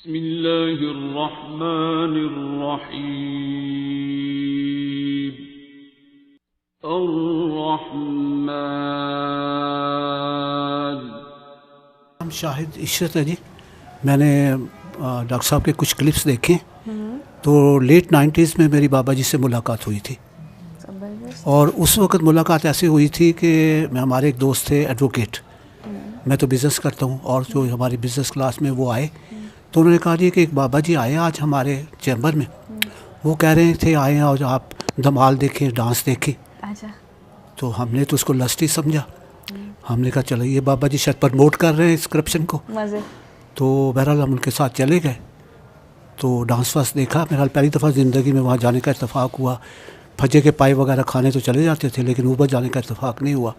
بسم اللہ الرحمن الرحیم الرحمن. ہم شاہد عشرت ہے جی. میں نے ڈاکٹر صاحب کے کچھ کلپس دیکھے تو لیٹ 90s میں میری بابا جی سے ملاقات ہوئی تھی، اور اس وقت ملاقات ایسی ہوئی تھی کہ ہمارے ایک دوست تھے ایڈوکیٹ، میں تو بزنس کرتا ہوں، اور جو ہماری بزنس کلاس میں وہ آئے تو انہوں نے کہا جی کہ ایک بابا جی آئے آج ہمارے چیمبر میں، وہ کہہ رہے تھے آئے ہیں اور آپ دھمال دیکھیں، ڈانس دیکھیں. تو ہم نے تو اس کو لسٹی سمجھا. ہم نے کہا چلو یہ بابا جی شاید پروموٹ کر رہے ہیں اس کرپشن کو. تو بہرحال ہم ان کے ساتھ چلے گئے تو ڈانس واس دیکھا. میرا پہلی دفعہ زندگی میں وہاں جانے کا اتفاق ہوا. پھجے کے پائے وغیرہ کھانے تو چلے جاتے تھے لیکن اوپر جانے کا اتفاق نہیں ہوا.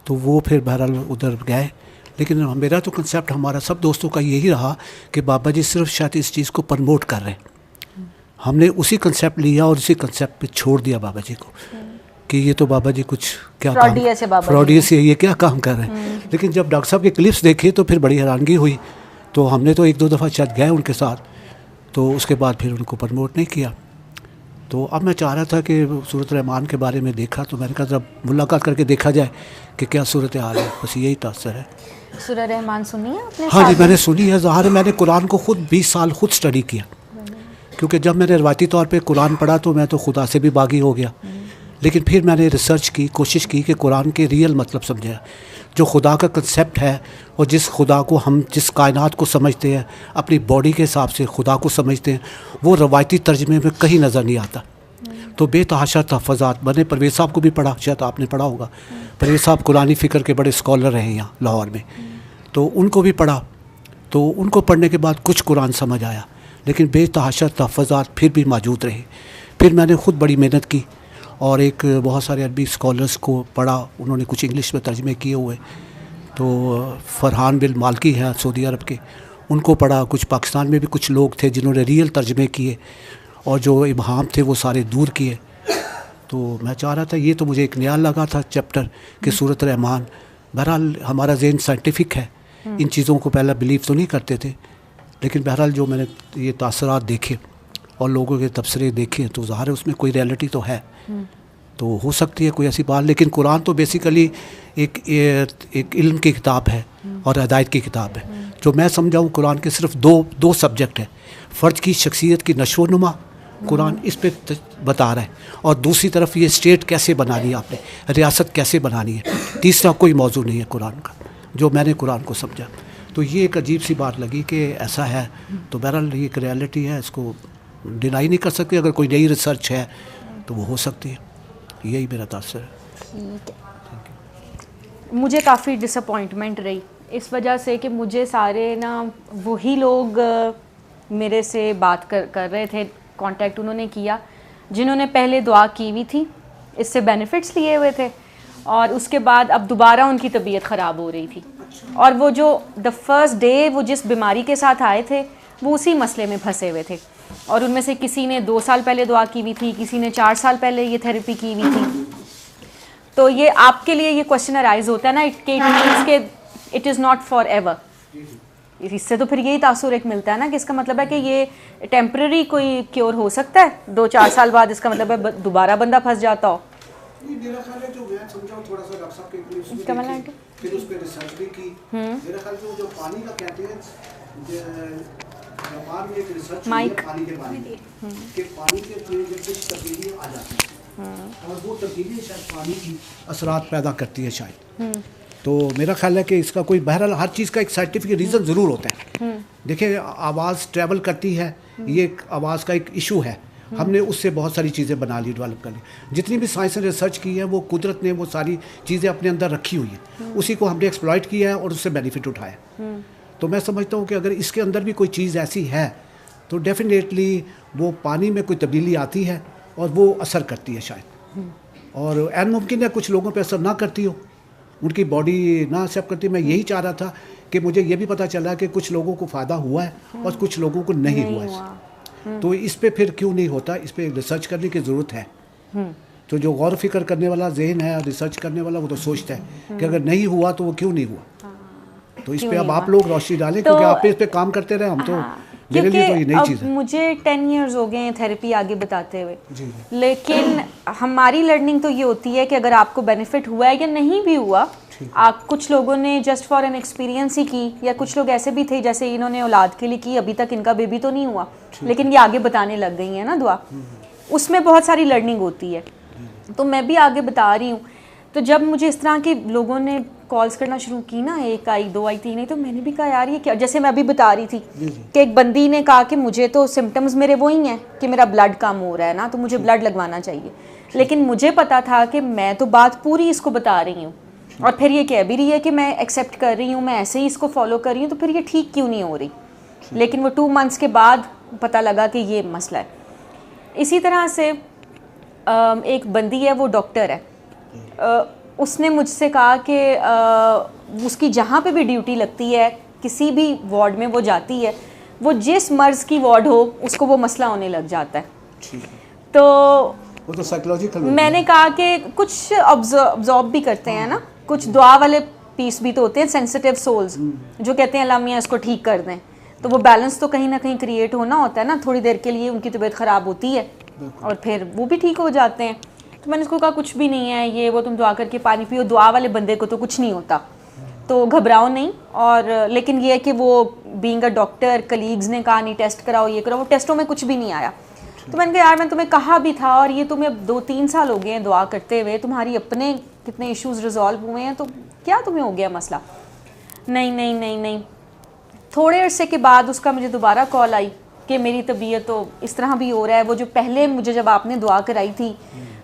تو وہ پھر بہرحال ادھر گئے. لیکن میرا تو کنسیپٹ ہمارا سب دوستوں کا یہی رہا کہ بابا جی صرف شاید اس چیز کو پروموٹ کر رہے ہیں. ہم نے اسی کنسیپٹ لیا اور اسی کنسیپٹ پہ چھوڑ دیا بابا جی کو کہ یہ تو بابا جی کچھ کیا فراڈیس ہے، یہ کیا کام کر رہے ہیں. لیکن جب ڈاکٹر صاحب کے کلپس دیکھے تو پھر بڑی حیرانگی ہوئی. تو ہم نے تو ایک دو دفعہ شاید گئے ان کے ساتھ، تو اس کے بعد پھر ان کو پروموٹ نہیں کیا. تو اب میں چاہ رہا تھا کہ سورۃ الرحمان کے بارے میں دیکھا تو میں نے کہا ذرا ملاقات کر کے دیکھا جائے کہ کیا صورت حال ہے. بس یہی تاثر ہے. سورہ رحمان سنی ہے آپ نے؟ ہاں جی میں نے سنی ہے. ظاہر ہے میں نے قرآن کو خود 20 سال خود اسٹڈی کیا، کیونکہ جب میں نے روایتی طور پہ قرآن پڑھا تو میں تو خدا سے بھی باغی ہو گیا. لیکن پھر میں نے ریسرچ کی، کوشش کی کہ قرآن کے ریئل مطلب سمجھا، جو خدا کا کنسیپٹ ہے اور جس خدا کو ہم جس کائنات کو سمجھتے ہیں اپنی باڈی کے حساب سے خدا کو سمجھتے ہیں، وہ روایتی ترجمے میں کہیں نظر نہیں آتا. تو بے تحاشا تحفظات بنے. پرویز صاحب کو بھی پڑھا، شاید آپ نے پڑھا ہوگا. پرویز صاحب قرآنی فکر کے بڑے اسکالر رہے یہاں لاہور میں، تو ان کو بھی پڑھا. تو ان کو پڑھنے کے بعد کچھ قرآن سمجھ آیا، لیکن بے تحاشا تحفظات پھر بھی موجود رہے. پھر میں نے خود بڑی محنت کی اور ایک بہت سارے عربی اسکالرس کو پڑھا. انہوں نے کچھ انگلش میں ترجمے کیے ہوئے. تو فرحان بن مالکی ہیں سعودی عرب کے، ان کو پڑھا. کچھ پاکستان میں بھی کچھ لوگ تھے جنہوں نے ریئل ترجمے کیے اور جو ابہام تھے وہ سارے دور کیے. تو میں چاہ رہا تھا، یہ تو مجھے ایک نیا لگا تھا چیپٹر کہ سورۃ الرحمان. بہرحال ہمارا ذہن سائنٹیفک ہے، ان چیزوں کو پہلا بلیو تو نہیں کرتے تھے، لیکن بہرحال جو میں نے یہ تاثرات دیکھے اور لوگوں کے تبصرے دیکھے تو ظاہر ہے اس میں کوئی ریئلٹی تو ہے. تو ہو سکتی ہے کوئی ایسی بات. لیکن قرآن تو بیسیکلی ایک علم کی کتاب ہے اور ہدایت کی کتاب ہے. جو میں سمجھاؤں قرآن کے صرف دو سبجیکٹ ہیں. فرد کی شخصیت کی نشو و نما قرآن اس پہ بتا رہا ہے، اور دوسری طرف یہ اسٹیٹ کیسے بنانی ہے، آپ نے ریاست کیسے بنانی ہے. تیسرا کوئی موضوع نہیں ہے قرآن کا جو میں نے قرآن کو سمجھا. تو یہ ایک عجیب سی بات لگی کہ ایسا ہے. تو بہرحال یہ ایک ریالٹی ہے، اس کو ڈینائی نہیں کر سکتے. اگر کوئی نئی ریسرچ ہے تو وہ ہو سکتی ہے. یہی میرا تاثر ہے. مجھے کافی ڈس اپوائنٹمنٹ رہی اس وجہ سے کہ مجھے سارے نا وہی لوگ میرے سے بات کر رہے تھے، کانٹیکٹ انہوں نے کیا جنہوں نے پہلے دعا کی ہوئی تھی، اس سے بینیفٹس لیے ہوئے تھے، اور اس کے بعد اب دوبارہ ان کی طبیعت خراب ہو رہی تھی. اور وہ جو دا فرسٹ ڈے وہ جس بیماری کے ساتھ آئے تھے وہ اسی مسئلے میں پھنسے ہوئے تھے. اور ان میں سے کسی نے 2 سال پہلے دعا کی ہوئی تھی، کسی نے 4 سال پہلے یہ تھیراپی کی ہوئی تھی. تو یہ آپ کے لیے یہ کوشچن ارائز ہوتا ہے نا کہ it is not forever. اس سے تو پھر یہی تاثر ایک ملتا ہے نا کہ اس کا مطلب ہے کہ یہ ٹیمپرری کوئی کیور ہو سکتا ہے. 2-4 سال بعد اس کا مطلب ہے دوبارہ بندہ پھنس جاتا ہو. میرا خیال ہے جو میں سمجھاؤں تھوڑا سا ڈاکٹر صاحب کے کلپس میں دیکھی، پھر اس پہ ریسرچ بھی کی. میرا خیال جو پانی کا کہتے ہیں جاپان میں ایک ریسرچ ہوئی ہے پانی کے بارے میں کہ پانی کے جب کچھ تبدیلی آ جاتی ہے اور وہ تبدیلی شاید پانی کی اثرات پیدا کرتی ہے شاید. تو میرا خیال ہے کہ اس کا کوئی بہرحال ہر چیز کا ایک سائنٹیفک ریزن ضرور ہوتا ہے. دیکھیں آواز ٹریول کرتی ہے، یہ ایک آواز کا ایک ایشو ہے. ہم نے اس سے بہت ساری چیزیں بنا لی، ڈیولپ کر لی. جتنی بھی سائنس نے ریسرچ کی ہے وہ قدرت نے وہ ساری چیزیں اپنے اندر رکھی ہوئی ہیں، اسی کو ہم نے ایکسپلائٹ کیا ہے اور اس سے بینیفٹ اٹھایا. تو میں سمجھتا ہوں کہ اگر اس کے اندر بھی کوئی چیز ایسی ہے تو ڈیفینیٹلی وہ پانی میں کوئی تبدیلی آتی ہے اور وہ اثر کرتی ہے شاید. اور عین ممکن ہے کچھ لوگوں پہ اثر نہ کرتی ہو، ان کی باڈی نہ ایکسیپٹ کرتی. میں یہی چاہ رہا تھا کہ مجھے یہ بھی پتہ چلا کہ کچھ لوگوں کو فائدہ ہوا ہے اور کچھ لوگوں کو نہیں ہوا ہے. تو اس پہ پھر کیوں نہیں ہوتا، اس پہ ریسرچ کرنے کی ضرورت ہے. تو جو غور و فکر کرنے والا ذہن ہے، ریسرچ کرنے والا، وہ تو سوچتا ہے کہ اگر نہیں ہوا تو وہ کیوں نہیں ہوا. تو اس پہ اب آپ لوگ روشنی ڈالیں کیونکہ آپ اس پہ کام کرتے رہے، ہم تو میرے لیے تو یہ نئی چیز کیونکہ ہے. مجھے 10 ایئرز ہو گئے ہیں تھیراپی آگے بتاتے ہوئے, جی لیکن ہماری لرننگ تو یہ ہوتی ہے کہ اگر آپ کو بینیفٹ ہوا ہے یا نہیں بھی ہوا, آپ کچھ لوگوں نے جسٹ فار این ایکسپیرینس ہی کی, یا کچھ لوگ ایسے بھی تھے جیسے انہوں نے اولاد کے لیے کی, ابھی تک ان کا بیبی تو نہیں ہوا لیکن یہ آگے بتانے لگ گئی ہیں نا دعا, اس میں بہت ساری لرننگ ہوتی ہے. تو میں بھی آگے بتا رہی ہوں. تو جب مجھے اس طرح کے لوگوں نے کالز کرنا شروع کی نا, 1 آئی 2 آئی 3 آئی, تو میں نے بھی کہا یار یہ کیا, جیسے میں ابھی بتا رہی تھی کہ ایک بندی نے کہا کہ مجھے تو سمٹمز میرے وہی ہیں کہ میرا بلڈ کم ہو رہا ہے نا, تو مجھے بلڈ لگوانا چاہیے. لیکن مجھے پتا تھا کہ میں تو بات پوری اس کو بتا رہی ہوں, اور پھر یہ کہہ بھی رہی ہے کہ میں ایکسیپٹ کر رہی ہوں, میں ایسے ہی اس کو فالو کر رہی ہوں, تو پھر یہ ٹھیک کیوں نہیں ہو رہی. لیکن وہ 2 منتھس کے بعد پتہ لگا کہ یہ مسئلہ ہے. اسی طرح سے ایک بندی ہے, وہ ڈاکٹر ہے, اس نے مجھ سے کہا کہ اس کی جہاں پہ بھی ڈیوٹی لگتی ہے, کسی بھی وارڈ میں وہ جاتی ہے, وہ جس مرض کی وارڈ ہو اس کو وہ مسئلہ ہونے لگ جاتا ہے. تو وہ تو سائیکولوجیکل, میں نے کہا کہ کچھ آبزارو بھی کرتے ہیں نا, کچھ دعا والے پیس بھی تو ہوتے ہیں, سینسیٹیو سولز جو کہتے ہیں اللہ میاں اس کو ٹھیک کر دیں, تو وہ بیلنس تو کہیں نہ کہیں کریٹ ہونا ہوتا ہے نا. تھوڑی دیر کے لیے ان کی طبیعت خراب ہوتی ہے اور پھر وہ بھی ٹھیک ہو جاتے ہیں. تو میں نے اس کو کہا کچھ بھی نہیں ہے یہ وہ, تم دعا کر کے پانی پیو, دعا والے بندے کو تو کچھ نہیں ہوتا, تو گھبراؤ نہیں. اور لیکن یہ ہے کہ وہ بینگ اے ڈاکٹر, کلیگز نے کہا نہیں ٹیسٹ کراؤ, یہ کراؤ, وہ ٹیسٹوں میں کچھ بھی نہیں آیا. تو میں نے کہا یار میں تمہیں کہا بھی تھا, اور یہ تمہیں اب 2-3 سال ہو گئے ہیں دعا کرتے ہوئے, تمہاری اپنے کتنے ایشوز ریزالو ہوئے ہیں, تو کیا تمہیں ہو گیا مسئلہ. نہیں نہیں نہیں نہیں. تھوڑے عرصے کے بعد اس کا مجھے دوبارہ کال آئی کہ میری طبیعت تو اس طرح بھی ہو رہا ہے, وہ جو پہلے مجھے جب آپ نے دعا کرائی تھی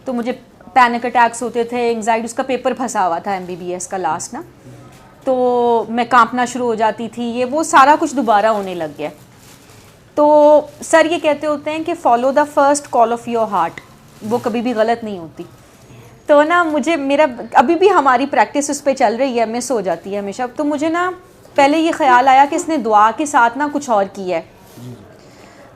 تو مجھے پینک اٹیکس ہوتے تھے, انگزائٹی, اس کا پیپر پھنسا ہوا تھا MBBS کا لاسٹ نا, تو میں کانپنا شروع ہو جاتی تھی, یہ وہ سارا کچھ دوبارہ ہونے لگ گیا. تو سر یہ کہتے ہوتے ہیں کہ follow the first call of your heart, وہ کبھی بھی غلط نہیں ہوتی. تو نا مجھے میرا ابھی بھی ہماری پریکٹس اس پہ چل رہی ہے, مس ہو جاتی ہے ہمیشہ. تو مجھے نا پہلے یہ خیال آیا کہ اس نے دعا کے ساتھ نا کچھ اور کیا ہے,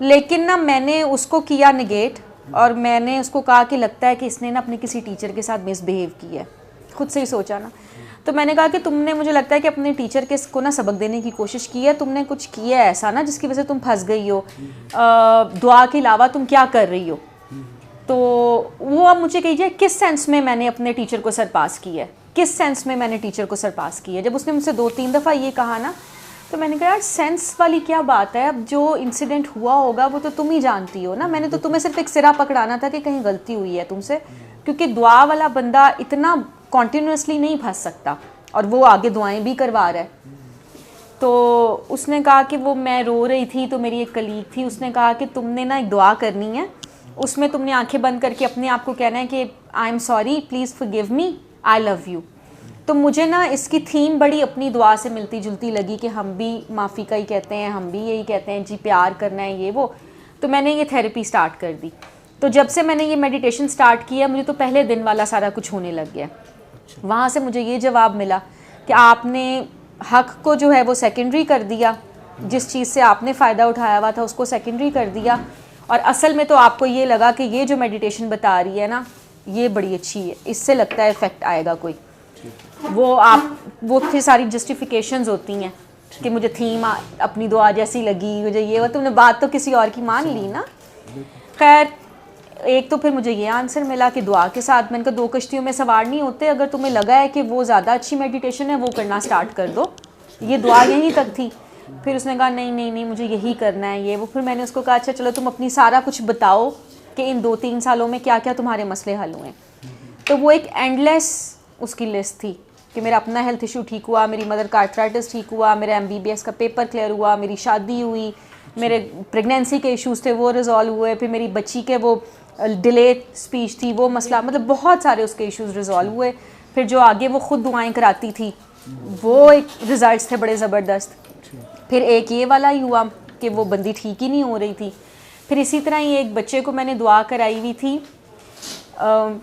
لیکن نا میں نے اس کو کیا نگیٹ, اور میں نے اس کو کہا کہ لگتا ہے کہ اس نے نا اپنے کسی ٹیچر کے ساتھ مس بیہیو کیا ہے, خود سے ہی سوچا نا. تو میں نے کہا کہ تم نے, مجھے لگتا ہے کہ اپنے ٹیچر کے کو نا سبق دینے کی کوشش کی ہے, تم نے کچھ کیا ہے ایسا نا جس کی وجہ سے تم پھنس گئی ہو, دعا کے علاوہ تم کیا کر رہی ہو. تو وہ اب مجھے کہیے کس سینس میں نے اپنے ٹیچر کو سرپاس کی ہے, کس سینس میں نے ٹیچر کو سرپاس کی ہے. جب اس نے مجھ سے 2-3 دفعہ یہ کہا نا, تو میں نے کہا یار سینس والی کیا بات ہے, اب جو انسیڈنٹ ہوا ہوگا وہ تو تم ہی جانتی ہو نا, میں نے تو تمہیں صرف ایک سرا پکڑانا تھا کہ کہیں غلطی ہوئی ہے تم سے, کیونکہ دعا والا بندہ اتنا کنٹینیوسلی نہیں پھنس سکتا, اور وہ آگے دعائیں بھی کروا رہا ہے. تو اس نے کہا کہ وہ میں رو رہی تھی, تو میری ایک کلیگ تھی, اس نے کہا کہ تم نے نا ایک دعا کرنی ہے, اس میں تم نے آنکھیں بند کر کے اپنے آپ کو کہنا ہے کہ I am sorry, please forgive me, I love you. تو مجھے نا اس کی تھیم بڑی اپنی دعا سے ملتی جلتی لگی کہ ہم بھی معافی کا ہی کہتے ہیں, ہم بھی یہی کہتے ہیں جی پیار کرنا ہے یہ وہ. تو میں نے یہ تھیراپی سٹارٹ کر دی. تو جب سے میں نے یہ میڈیٹیشن سٹارٹ کیا, مجھے تو پہلے دن والا سارا کچھ ہونے لگ گیا. وہاں سے مجھے یہ جواب ملا کہ آپ نے حق کو جو ہے وہ سیکنڈری کر دیا, جس چیز سے آپ نے فائدہ اٹھایا ہوا تھا اس کو سیکنڈری کر دیا, اور اصل میں تو آپ کو یہ لگا کہ یہ جو میڈیٹیشن بتا رہی ہے نا یہ بڑی اچھی ہے, اس سے لگتا ہے افیکٹ آئے گا کوئی. وہ پھر ساری جسٹیفیکیشنز ہوتی ہیں کہ مجھے تھیم اپنی دعا جیسی لگی, مجھے یہ, تم نے بات تو کسی اور کی مان لی نا. خیر ایک تو پھر مجھے یہ آنسر ملا کہ دعا کے ساتھ, میں نے کہا 2 کشتیوں میں سوار نہیں ہوتے, اگر تمہیں لگا ہے کہ وہ زیادہ اچھی میڈیٹیشن ہے وہ کرنا سٹارٹ کر دو, یہ دعا یہیں تک تھی. پھر اس نے کہا نہیں نہیں نہیں مجھے یہی کرنا ہے یہ وہ. پھر میں نے اس کو کہا اچھا چلو تم اپنی سارا کچھ بتاؤ کہ ان 2-3 سالوں میں کیا کیا تمہارے مسئلے حل ہوئے. تو وہ ایک اینڈ لیس اس کی لسٹ تھی کہ میرا اپنا ہیلتھ ایشو ٹھیک ہوا, میری مدر کا آرتھرائٹس ٹھیک ہوا, میرا MBBS کا پیپر کلیئر ہوا, میری شادی ہوئی, میرے پریگنینسی کے ایشوز تھے وہ ریزالو ہوئے, پھر میری بچی کے وہ ڈیلے اسپیچ تھی وہ مسئلہ, مطلب بہت سارے اس کے ایشوز ریزالو ہوئے. پھر جو آگے وہ خود دعائیں کراتی تھی وہ ایک ریزلٹس تھے بڑے زبردست. پھر ایک یہ والا ہی ہوا کہ وہ بندی ٹھیک ہی نہیں ہو رہی تھی. پھر اسی طرح ہی ایک بچے کو میں نے دعا کرائی ہوئی تھی.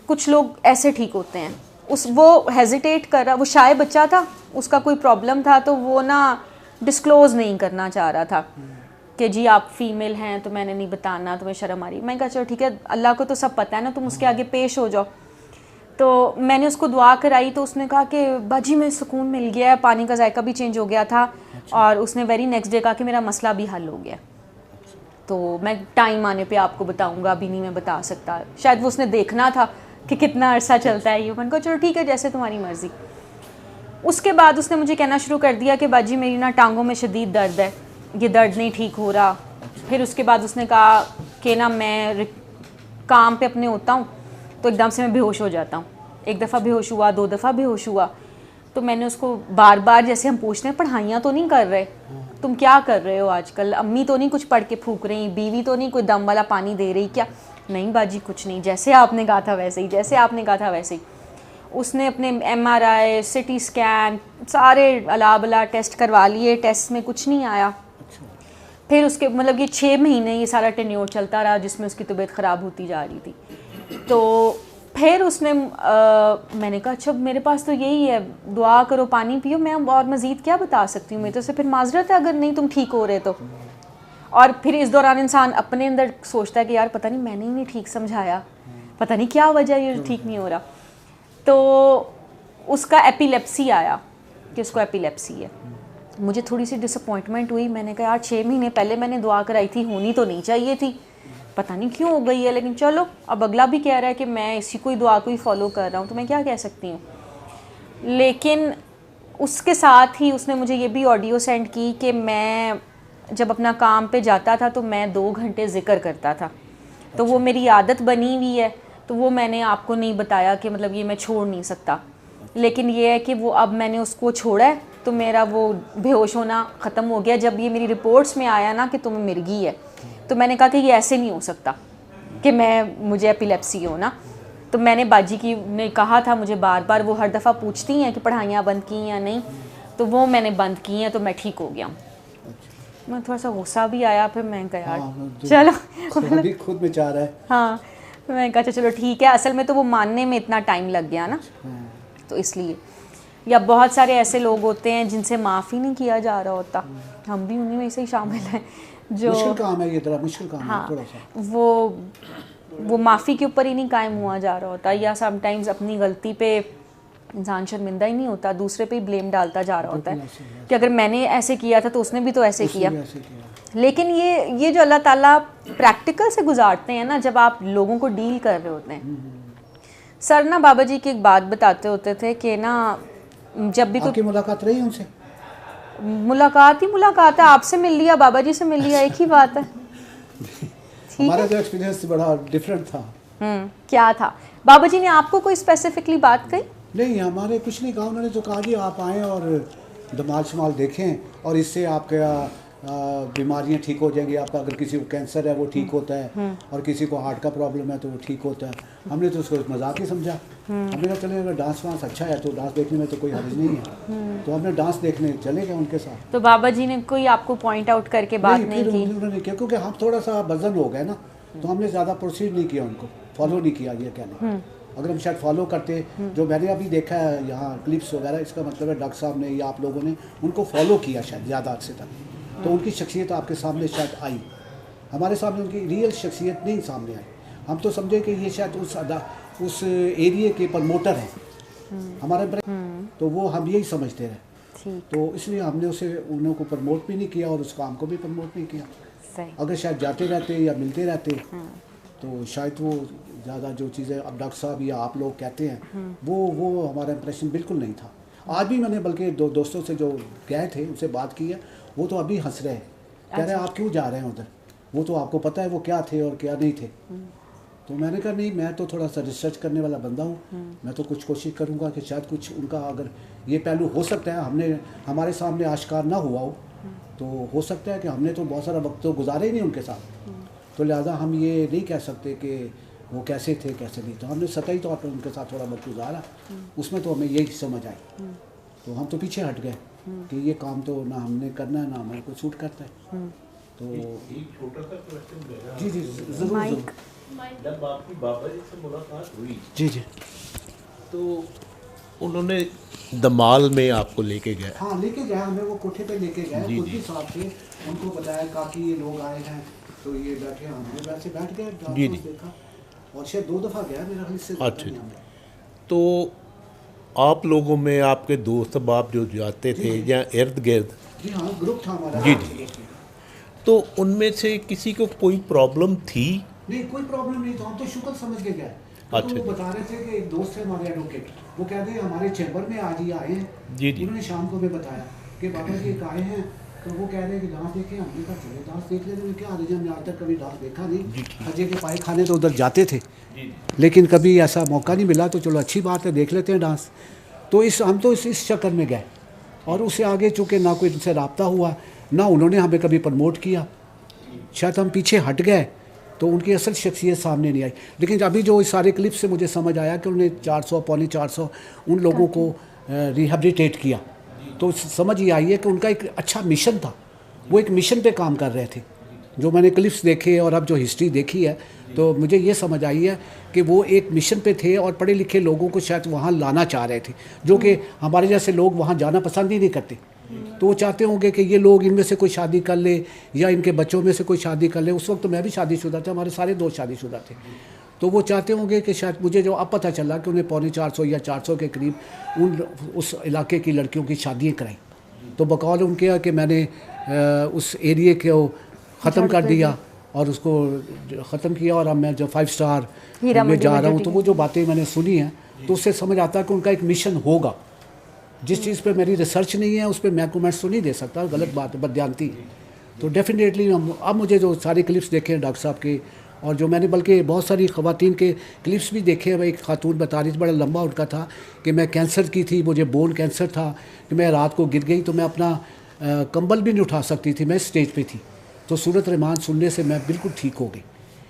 کچھ لوگ ایسے ٹھیک ہوتے ہیں, وہ ہیزیٹیٹ کر رہا, وہ شائع بچہ تھا, اس کا کوئی پرابلم تھا تو وہ نا ڈسکلوز نہیں کرنا چاہ رہا تھا کہ جی آپ فیمیل ہیں تو میں نے نہیں بتانا, تمہیں شرم آ رہی. میں کہا چلو ٹھیک ہے, اللہ کو تو سب پتہ ہے نا, تم اس کے آگے پیش ہو جاؤ. تو میں نے اس کو دعا کرائی تو اس نے کہا کہ باجی میں سکون مل گیا ہے, پانی کا ذائقہ بھی چینج ہو گیا تھا, اور اس نے ویری نیکسٹ ڈے کہا کہ میرا مسئلہ بھی حل ہو گیا. تو میں ٹائم آنے پہ آپ کو بتاؤں گا, ابھی نہیں میں بتا سکتا. شاید وہ اس نے دیکھنا تھا کہ کتنا عرصہ چلتا ہے یہ. میں نے کہا چلو ٹھیک ہے جیسے تمہاری مرضی. اس کے بعد اس نے مجھے کہنا شروع کر دیا کہ باجی میری نا ٹانگوں میں شدید درد ہے, یہ درد نہیں ٹھیک ہو رہا. پھر اس کے بعد اس نے کہا کہ نا میں کام پہ اپنے ہوتا ہوں تو ایک دم سے میں بے ہوش ہو جاتا ہوں. ایک دفعہ بے ہوش ہوا, 2 دفعہ بے ہوش ہوا. تو میں نے اس کو بار بار, جیسے ہم پوچھتے ہیں پڑھائیاں تو نہیں کر رہے, تم کیا کر رہے ہو آج کل, امی تو نہیں کچھ پڑھ کے پھونک رہی, بیوی تو نہیں کوئی دم والا پانی دے رہی کیا؟ نہیں باجی کچھ نہیں, جیسے آپ نے کہا تھا ویسے ہی, جیسے آپ نے کہا تھا ویسے ہی. اس نے اپنے MRI, CT اسکین, سارے الا بلا ٹیسٹ کروا لیے, ٹیسٹ میں کچھ نہیں آیا. پھر اس کے مطلب یہ 6 مہینے یہ سارا ٹینیور چلتا رہا جس میں اس کی طبیعت خراب ہوتی جا رہی تھی. تو پھر اس نے میں نے کہا اچھا میرے پاس تو یہی ہے, دعا کرو پانی پیو, میں اور مزید کیا بتا سکتی ہوں, میرے تو سے پھر معذرت ہے اگر نہیں تم ٹھیک ہو رہے تو. اور پھر اس دوران انسان اپنے اندر سوچتا ہے کہ یار پتہ نہیں میں نے ہی نہیں ٹھیک سمجھایا, پتہ نہیں کیا وجہ یہ ٹھیک نہیں ہو رہا. تو اس کا ایپیلیپسی آیا کہ اس کو ایپیلیپسی ہے. مجھے تھوڑی سی ڈس اپوائنٹمنٹ ہوئی, میں نے کہا یار 6 مہینے پہلے میں نے دعا کرائی تھی, ہونی تو نہیں چاہیے تھی, پتہ نہیں کیوں ہو گئی ہے. لیکن چلو اب اگلا بھی کہہ رہا ہے کہ میں اسی کوئی دعا کو ہی فالو کر رہا ہوں, تو میں کیا کہہ سکتی ہوں. لیکن اس کے ساتھ ہی اس نے مجھے یہ بھی آڈیو سینڈ کی کہ میں جب اپنا کام پہ جاتا تھا تو میں 2 گھنٹے ذکر کرتا تھا, تو وہ میری عادت بنی ہوئی ہے, تو وہ میں نے آپ کو نہیں بتایا کہ مطلب یہ میں چھوڑ نہیں سکتا. لیکن یہ ہے کہ وہ اب میں نے اس کو چھوڑا ہے تو میرا وہ بے ہوش ہونا ختم ہو گیا. جب یہ میری رپورٹس میں آیا نا کہ تمہیں مرگی ہے, تو میں نے کہا کہ یہ ایسے نہیں ہو سکتا کہ مجھے ایپیلیپسی ہو نا. تو میں نے باجی کی نے کہا تھا, مجھے بار بار وہ ہر دفعہ پوچھتی ہیں کہ پڑھائیاں بند کی یا نہیں, تو وہ میں نے بند کی ہیں, تو میں ٹھیک ہو گیا. میں تھوڑا سا غصہ بھی آیا, پھر میں کہا یار چلو خود میں چاہ رہا ہے. ہاں میں کہا چلو ٹھیک ہے. اصل میں تو وہ ماننے میں اتنا ٹائم لگ گیا نا, تو اس لیے. یا بہت سارے ایسے لوگ ہوتے ہیں جن سے معاف ہی نہیں کیا جا رہا ہوتا, ہم بھی انہیں میں سے ہی شامل ہیں جو مشکل کام ہے, یہ ذرا مشکل کام ہے تھوڑا سا. وہ معافی کے اوپر ہی نہیں قائم ہوا جا رہا ہوتا, یا سم ٹائمز اپنی غلطی پہ انسان شرمندہ ہی نہیں ہوتا, دوسرے پہ ہی بلیم ڈالتا جا رہا ہوتا ہے کہ اگر میں نے ایسے کیا تھا تو اس نے بھی تو ایسے کیا. لیکن یہ جو اللہ تعالیٰ پریکٹیکل سے گزارتے ہیں نا, جب آپ لوگوں کو ڈیل کر رہے ہوتے ہیں. سر نا بابا جی کی ایک بات بتاتے ہوتے تھے کہ نا جب بھی کوئی ملاقات رہی ان سے, ملاقات ہی ملاقات ہے, آپ سے مل لیا, بابا جی سے مل لیا, ایک ہی بات ہے. ہمارا جو ایکسپیرینس بڑا ڈفرینٹ تھا. کیا تھا؟ بابا جی نے آپ کو کوئی اسپیسیفکلی بات کہی؟ نہیں, ہمارے کچھ نہیں کہا. انہوں نے تو کہا جی آپ آئیں اور دمال شمال دیکھیں, اور اس سے آپ کا بیماریاں ٹھیک ہو جائیں گی. آپ کا اگر کسی کو کینسر ہے وہ ٹھیک ہوتا ہے, اور کسی کو ہارٹ کا پرابلم ہے تو وہ ٹھیک ہوتا ہے. ہم نے تو اس کو مذاق ہی سمجھا. ہم نے کہا چلے اگر ڈانس وانس اچھا ہے تو ڈانس دیکھنے میں تو کوئی حرج نہیں ہے, تو ہم نے ڈانس دیکھنے چلے گئے ان کے ساتھ. تو بابا جی نے کوئی آپ کو پوائنٹ آؤٹ کر کے بات نہیں کی؟ انہوں نے کیا, کیونکہ ہم تھوڑا سا وزن ہو گئے نا, تو ہم نے زیادہ پروسیڈ نہیں کیا, ان کو فالو نہیں کیا. یہ کہنے اگر ہم شاید فالو کرتے, جو میں نے ابھی دیکھا ہے یہاں کلپس وغیرہ, اس کا مطلب ہے ڈاکٹر صاحب نے یا آپ لوگوں نے ان کو فالو کیا شاید زیادہ عرصے تک, تو ان کی شخصیت آپ کے سامنے شاید آئی. ہمارے سامنے ان کی ریئل شخصیت نہیں سامنے آئی. ہم تو سمجھے کہ یہ شاید اس ایریے کے پروموٹر ہیں ہمارے, تو وہ ہم یہی سمجھتے رہے. تو اس لیے ہم نے انہوں کو پروموٹ بھی نہیں کیا اور اس کام کو بھی پروموٹ نہیں کیا. اگر شاید جاتے رہتے یا ملتے رہتے تو شاید وہ زیادہ جو چیزیں اب ڈاکٹر صاحب یا آپ لوگ کہتے ہیں وہ ہمارا امپریشن بالکل نہیں تھا. آج بھی میں نے بلکہ دوستوں سے جو گئے تھے ان سے بات کی ہے, وہ تو ابھی ہنس رہے ہیں, کہہ رہے ہیں آپ کیوں جا رہے ہیں ادھر, وہ تو آپ کو پتہ ہے وہ کیا تھے اور کیا نہیں تھے. تو میں نے کہا نہیں, میں تو تھوڑا سا ریسرچ کرنے والا بندہ ہوں, میں تو کچھ کوشش کروں گا کہ شاید کچھ ان کا اگر یہ پہلو ہو سکتا ہے ہمارے سامنے آشکار نہ ہوا ہو, تو ہو سکتا ہے کہ ہم نے تو بہت سارا وقت تو گزارے ہی نہیں ان کے ساتھ, تو لہٰذا ہم یہ نہیں کہہ سکتے کہ وہ کیسے تھے کیسے نہیں. تو ہم نے سطحی طور پر ان کے ساتھ تھوڑا وقت گزارا, اس میں تو ہمیں یہی سمجھ آئی, تو ہم تو پیچھے ہٹ گئے کہ یہ کام تو نہ ہم نے کرنا ہے نہ ہمارے کو سوٹ کرتا ہے. تو ایک چھوٹا سا کویسچن میرا, جی ضرور. جب آپ کی بابا جی سے ملاقات ہوئی جی تو انہوں نے دمال میں آپ کو لے کے گئے؟ ہاں لے کے گئے, ہمیں وہ کوٹھے پہ لے کے گئے, خود بھی ساتھ تھے. ان کو بتایا کافی یہ لوگ آئے ہیں تو یہ بیٹھے, ہم نے ویسے بیٹھ گئے, دیکھا, اور شاید 2 دفعہ گیا میرا خیال سے. اچھا, تو آپ لوگوں میں آپ کے دوست احباب جو جاتے تھے یا ارد گرد؟ جی ہاں, گروپ تھا ہمارا. جی. تو ان میں سے کسی کو کوئی پرابلم تھی؟ نہیں کوئی پرابلم نہیں تھا, ہم تو شکر سمجھ کے گئے. تو اچھا. وہ بتا رہے تھے کہ ایک دوست ہے ہمارے ایڈوکیٹ, وہ کہتے ہیں ہمارے چیمبر میں آج ہی آئے ہیں. جی جی. انہوں نے شام کو ہمیں بتایا کہ بابا جی ایک آئے ہیں, تو وہ کہہ رہے ہیں کہ ڈانس دیکھیں. ہم نے کہا چلے ڈانس دیکھ لیتے ہیں, کیا آ رہے ہیں, ہم نے آج تک کبھی ڈانس دیکھا نہیں. حجے کے پائے کھانے تو ادھر جاتے تھے, لیکن کبھی ایسا موقع نہیں ملا, تو چلو اچھی بات ہے, دیکھ لیتے ہیں ڈانس. تو ہم تو اس چکر میں گئے, اور اس سے آگے چونکہ نہ کوئی ان سے رابطہ ہوا, نہ انہوں نے ہمیں کبھی پروموٹ کیا. شاید ہم پیچھے ہٹ گئے تو ان کی اصل شخصیت سامنے نہیں آئی. لیکن ابھی جو اس سارے کلپ سے مجھے سمجھ آیا کہ انہوں نے 400 پونے 400 ان لوگوں کو ریہیبلیٹیٹ کیا, تو سمجھ یہ آئی ہے کہ ان کا ایک اچھا مشن تھا, وہ ایک مشن پہ کام کر رہے تھے. جو میں نے کلپس دیکھے اور اب جو ہسٹری دیکھی ہے, تو مجھے یہ سمجھ آئی ہے کہ وہ ایک مشن پہ تھے, اور پڑھے لکھے لوگوں کو شاید وہاں لانا چاہ رہے تھے, جو کہ ہمارے جیسے لوگ وہاں جانا پسند ہی نہیں کرتے. تو وہ چاہتے ہوں گے کہ یہ لوگ ان میں سے کوئی شادی کر لے, یا ان کے بچوں میں سے کوئی شادی کر لے. اس وقت تو میں بھی شادی شدہ تھا, ہمارے سارے دوست شادی شدہ تھے. تو وہ چاہتے ہوں گے کہ شاید, مجھے جو اب پتہ چلا کہ انہیں پونے 400 یا 400 کے قریب اس علاقے کی لڑکیوں کی شادیاں کرائیں. تو بقول ان کے کہ میں نے اس ایریے کو ختم کر دیا, اور اس کو ختم کیا, اور اب میں جو 5 اسٹار میں جا رہا ہوں. تو وہ جو باتیں میں نے سنی ہیں, تو اس سے سمجھ آتا ہے کہ ان کا ایک مشن ہوگا. جس چیز پہ میری ریسرچ نہیں ہے اس پہ میں کومنٹس تو نہیں دے سکتا, غلط بات ہے, بددیانتی. تو ڈیفینیٹلی اب مجھے جو سارے کلپس دیکھے ہیں ڈاکٹر صاحب کے, اور جو میں نے بلکہ بہت ساری خواتین کے کلپس بھی دیکھے ہیں. ایک خاتون بتا رہی تھی, بڑا لمبا ان کا تھا, کہ میں کینسر کی تھی, مجھے بون کینسر تھا, کہ میں رات کو گر گئی تو میں اپنا کمبل بھی نہیں اٹھا سکتی تھی, میں اسٹیج پہ تھی. تو سورت رحمان سننے سے میں بالکل ٹھیک ہو گئی.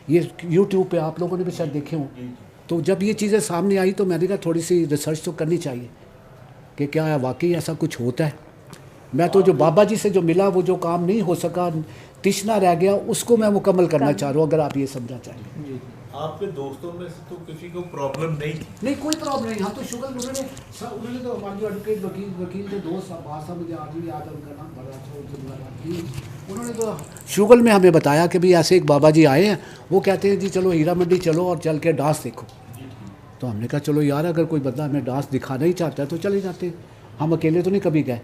یہ یوٹیوب پہ آپ لوگوں نے بھی شاید دیکھے ہوں. تو جب یہ چیزیں سامنے آئی تو میں نے کہا تھوڑی سی ریسرچ تو کرنی چاہیے کہ کیا واقعی ایسا کچھ ہوتا ہے. میں تو جو بابا جی سے جو ملا, وہ جو کام نہیں ہو سکا, تشنا رہ گیا, اس کو میں مکمل کرنا چاہ رہا ہوں, اگر آپ یہ سمجھنا چاہیں. آپ کے دوستوں میں سے تو کسی کو پرابلم نہیں تھی؟ نہیں کوئی پرابلم نہیں. ہم تو شکر, انہوں نے تو ہمارے جو ایڈوکیٹ وکیل کے دوست صاحب, مجھے آج بھی یاد ہے ان کا نام, بڑا انہوں نے تو شوگل میں ہمیں بتایا کہ بھئی ایسے ایک بابا جی آئے ہیں, وہ کہتے ہیں جی چلو ہیرا منڈی چلو اور چل کے ڈانس دیکھو. تو ہم نے کہا چلو یار, اگر کوئی بندہ ہمیں ڈانس دکھانا ہی چاہتا ہے تو چلے جاتے ہیں, ہم اکیلے تو نہیں کبھی گئے.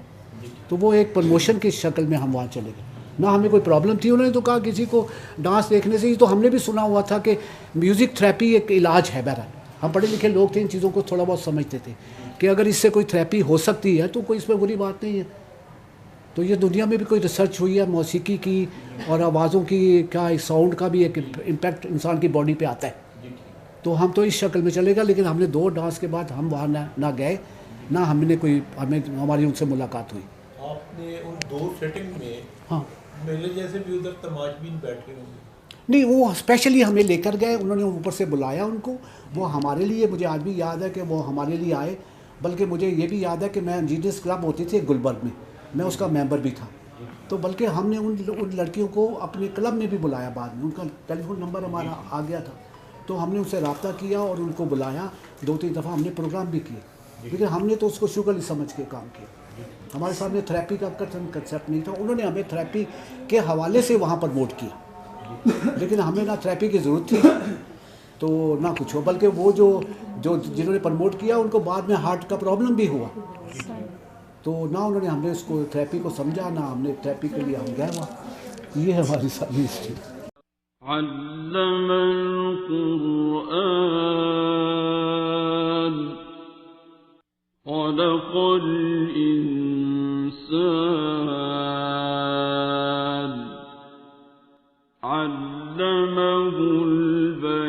تو وہ ایک پروموشن کی شکل میں ہم وہاں چلے گئے, نہ ہمیں کوئی پرابلم تھی. انہوں نے تو کہا کسی کو ڈانس دیکھنے سے ہی, تو ہم نے بھی سنا ہوا تھا کہ میوزک تھراپی ایک علاج ہے. بہرحال ہم پڑھے لکھے لوگ تھے, ان چیزوں کو تھوڑا بہت سمجھتے تھے کہ اگر اس سے کوئی تھراپی ہو سکتی ہے تو کوئی اس میں بری بات نہیں ہے. تو یہ دنیا میں بھی کوئی ریسرچ ہوئی ہے موسیقی کی اور آوازوں کی, کیا ساؤنڈ کا بھی ایک امپیکٹ انسان کی باڈی پہ آتا ہے. تو ہم تو اس شکل میں چلے گا, لیکن ہم نے 2 ڈانس کے بعد ہم وہاں نہ گئے, نہ ہم نے کوئی, ہماری ان سے ملاقات ہوئی. آپ نے ان 2 سیٹنگ میں, ہاں, میرے جیسے بھی ادھر تماشبین بیٹھے ہوں گے؟ نہیں, وہ اسپیشلی ہمیں لے کر گئے, انہوں نے اوپر سے بلایا ان کو, وہ ہمارے لیے, مجھے آج بھی یاد ہے کہ وہ ہمارے لیے آئے. بلکہ مجھے یہ بھی یاد ہے کہ میں انجینئرس کلب ہوتی تھی گلبرگ میں اس کا ممبر بھی تھا. تو بلکہ ہم نے ان لڑکیوں کو اپنے کلب میں بھی بلایا بعد میں, ان کا ٹیلی فون نمبر ہمارا آ گیا تھا. تو ہم نے ان سے رابطہ کیا اور ان کو بلایا, 2-3 دفعہ ہم نے پروگرام بھی کیے. لیکن ہم نے تو اس کو شوگر ہی سمجھ کے کام کیا. ہمارے سامنے تھراپی کا کنسیپٹ نہیں تھا. انہوں نے ہمیں تھراپی کے حوالے سے وہاں پروموٹ کیا, لیکن ہمیں نہ تھراپی کی ضرورت تھی تو نہ کچھ ہو. بلکہ وہ جو جنہوں نے پروموٹ کیا ان کو بعد میں ہارٹ کا پرابلم بھی ہوا, تو نہ انہوں نے ہم نے اس کو تھراپی کو سمجھا, نہ ہم نے تھراپی کے لیے ہم گئے وہاں. یہ ہے ہماری ساری ہسٹری. علم القرآن خلق الإنسان علمه البيان